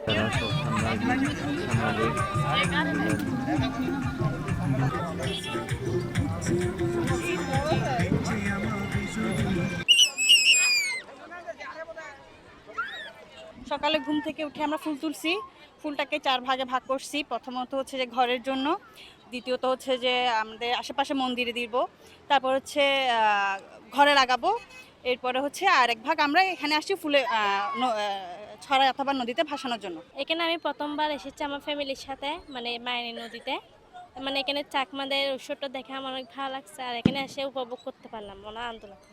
তারা সব সাংবাদিক সকালে ঘুম থেকে উঠে আমরা ফুল তুলছি, ফুলটাকে 4 ভাগে ভাগ করছি। প্রথমত হচ্ছে যে ঘরের জন্য, দ্বিতীয়ত হচ্ছে যে আমাদের আশেপাশে মন্দিরে দিব, তারপর হচ্ছে ঘরে লাগাবো, এরপরে হচ্ছে আরেক ভাগ আমরা এখানে আসছি ফুলে ছড়ায় অথবা নদীতে ভাসানোর জন্য। এখানে আমি প্রথমবার এসেছি আমার ফ্যামিলির সাথে, মানে মায়ানী নদীতে। মানে এখানে চাকমাদের উৎসবটা দেখে আমার অনেক ভালো লাগছে, আর এখানে এসে উপভোগ করতে পারলাম, মনে আনন্দ লাগছে।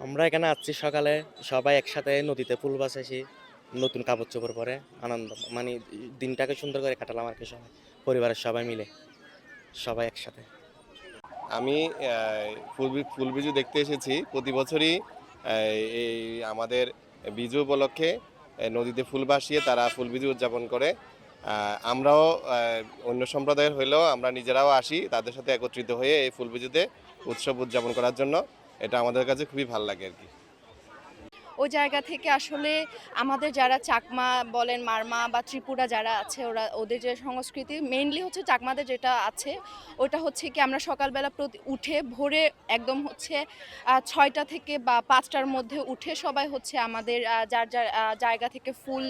আমরা এখানে আসছি সকালে, সবাই একসাথে নদীতে ফুল বাসাইছি, নতুন কাপড় চোপড় পরে আনন্দ, মানে দিনটাকে সুন্দর করে কাটালাম আর কি, সবাই পরিবারের সবাই মিলে, সবাই একসাথে। আমি ফুল বিজু দেখতে এসেছি প্রতি বছরই। এই আমাদের বিজু উপলক্ষে নদীতে ফুল ভাসিয়ে তারা ফুল বিজু উদযাপন করে। আমরাও অন্য সম্প্রদায়ের হইলেও আমরা নিজেরাও আসি তাদের সাথে একত্রিত হয়ে এই ফুল বিজুতে উৎসব উদযাপন করার জন্য। এটা আমাদের কাছে খুবই ভালো লাগে আর কি। ওই জায়গা থেকে আসলে আমাদের যারা চাকমা বলেন, মারমা বা ত্রিপুরা যারা আছে, ওদের যে সংস্কৃতি মেইনলি হচ্ছে চাকমাদের যেটা আছে ওটা হচ্ছে কি আমরা সকালবেলা উঠে ভোরে একদম হচ্ছে 6টা থেকে বা 5টার মধ্যে উঠে সবাই হচ্ছে আমাদের যার যার জায়গা থেকে ফুল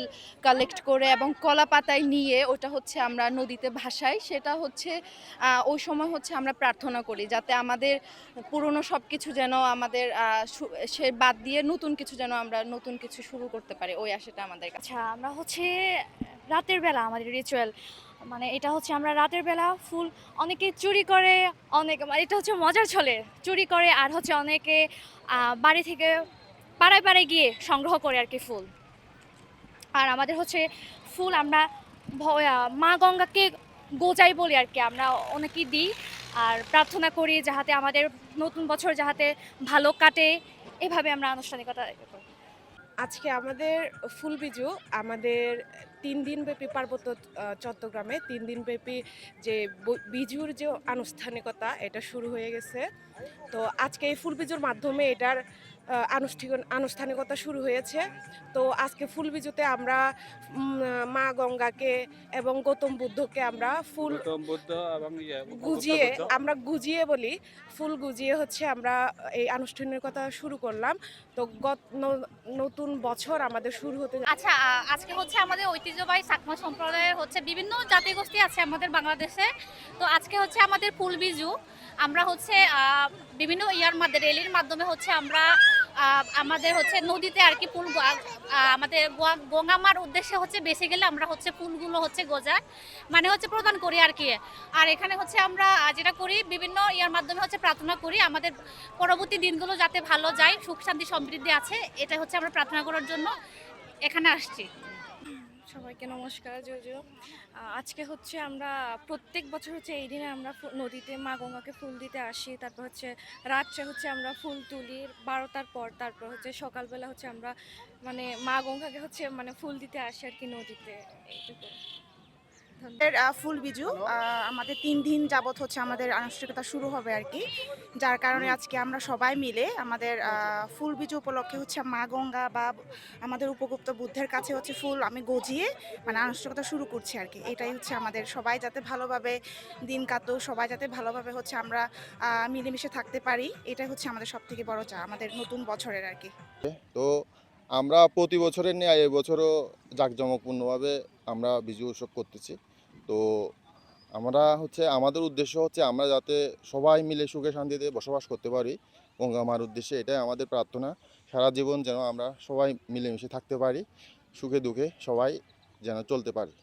কালেক্ট করে এবং কলা পাতায় নিয়ে ওটা হচ্ছে আমরা নদীতে ভাসাই। সেটা হচ্ছে ওই সময় হচ্ছে আমরা প্রার্থনা করি যাতে আমাদের পুরনো সব কিছু যেন আমাদের সে বাদ দিয়ে নতুন কিছু যেন আমরা নতুন কিছু শুরু করতে পারি, ওই আশাটা আমাদের কাছে। আচ্ছা, আমরা হচ্ছে রাতের বেলা আমাদের রিচুয়াল, মানে এটা হচ্ছে আমরা রাতের বেলা ফুল অনেকে চুরি করে, অনেক মানে এটা হচ্ছে মজার ছলে চুরি করে, আর হচ্ছে অনেকে বাড়ি থেকে পাড়ায় পাড়ায় গিয়ে সংগ্রহ করে আর কি ফুল। আর আমাদের হচ্ছে ফুল আমরা মা গঙ্গাকে গোজাই বলি আর কি, আমরা অনেকেই দিই আর প্রার্থনা করি যাহাতে আমাদের নতুন বছর যাহাতে ভালো কাটে, এভাবে আমরা আনুষ্ঠানিকতা করি। আজকে আমাদের ফুল বিজু আমাদের 3 দিন ব্যাপী পার্বত্য চট্টগ্রামে 3 দিন ব্যাপী যে বিজুর যে আনুষ্ঠানিকতা এটা শুরু হয়ে গেছে। তো আজকে এই ফুল বিজুর মাধ্যমে এটার আনুষ্ঠানিকতা শুরু হয়েছে। তো আজকে ফুল বিজুতে আমরা মা গঙ্গাকে এবং গৌতম বুদ্ধকে আমরা ফুল গুজিয়ে বলি, ফুল গুজিয়ে হচ্ছে আমরা এই আনুষ্ঠানিকতা শুরু করলাম। তো নতুন বছর আমাদের শুরু হতে আচ্ছা, আজকে হচ্ছে আমাদের ঐতিহ্যবাহী চাকমা সম্প্রদায়ের হচ্ছে বিভিন্ন জাতিগোষ্ঠী আছে আমাদের বাংলাদেশে। তো আজকে হচ্ছে আমাদের ফুল বিজু, আমরা হচ্ছে বিভিন্ন রেলির মাধ্যমে হচ্ছে আমরা আমাদের হচ্ছে নদীতে আর কি ফুল আমাদের গঙ্গামার উদ্দেশ্যে হচ্ছে বেঁচে গেলে আমরা হচ্ছে ফুলগুলো হচ্ছে গোজা মানে হচ্ছে প্রদান করি আর কি। আর এখানে হচ্ছে আমরা যেটা করি বিভিন্ন মাধ্যমে হচ্ছে প্রার্থনা করি আমাদের পরবর্তী দিনগুলো যাতে ভালো যায়, সুখ শান্তি সমৃদ্ধি আছে, এটা হচ্ছে আমরা প্রার্থনা করার জন্য এখানে আসছি। সবাইকে নমস্কার। যদিও আজকে হচ্ছে আমরা প্রত্যেক বছর হচ্ছে এই দিনে আমরা নদীতে মা গঙ্গাকে ফুল দিতে আসি, তারপর হচ্ছে রাত্রে হচ্ছে আমরা ফুল তুলি 12টার পর, তারপর হচ্ছে সকালবেলা হচ্ছে আমরা মানে মা গঙ্গাকে হচ্ছে মানে ফুল দিতে আসি আর কি নদীতে, এইটুকু। ফুল বিজু আমাদের 3 দিন যাবত হচ্ছে আমাদের আনুষ্ঠানিকতা শুরু হবে আর কি, যার কারণে আজকে আমরা সবাই মিলে আমাদের ফুল বিজু উপলক্ষে হচ্ছে মা গঙ্গা বা আমাদের উপগুপ্ত বুদ্ধের কাছে হচ্ছে ফুল আমি গজিয়ে মানে আনুষ্ঠানিকতা শুরু করছি আর কি। এটাই হচ্ছে আমাদের সবাই যাতে ভালোভাবে দিন কাটুক, সবাই যাতে ভালোভাবে হচ্ছে আমরা মিলেমিশে থাকতে পারি, এটাই হচ্ছে আমাদের সবথেকে বড় চাওয়া আমাদের নতুন বছরের আর কি। তো আমরা প্রতি বছরের নিয়ে এবছরও জাঁকজমকপূর্ণভাবে আমরা বিজু উৎসব করতেছি। তো আমরা হচ্ছে আমাদের উদ্দেশ্য হচ্ছে আমরা যাতে সবাই মিলে সুখে শান্তিতে বসবাস করতে পারি গঙ্গা মার উদ্দেশ্যে, এটাই আমাদের প্রার্থনা। সারা জীবন যেন আমরা সবাই মিলেমিশে থাকতে পারি, সুখে দুঃখে সবাই যেন চলতে পারি।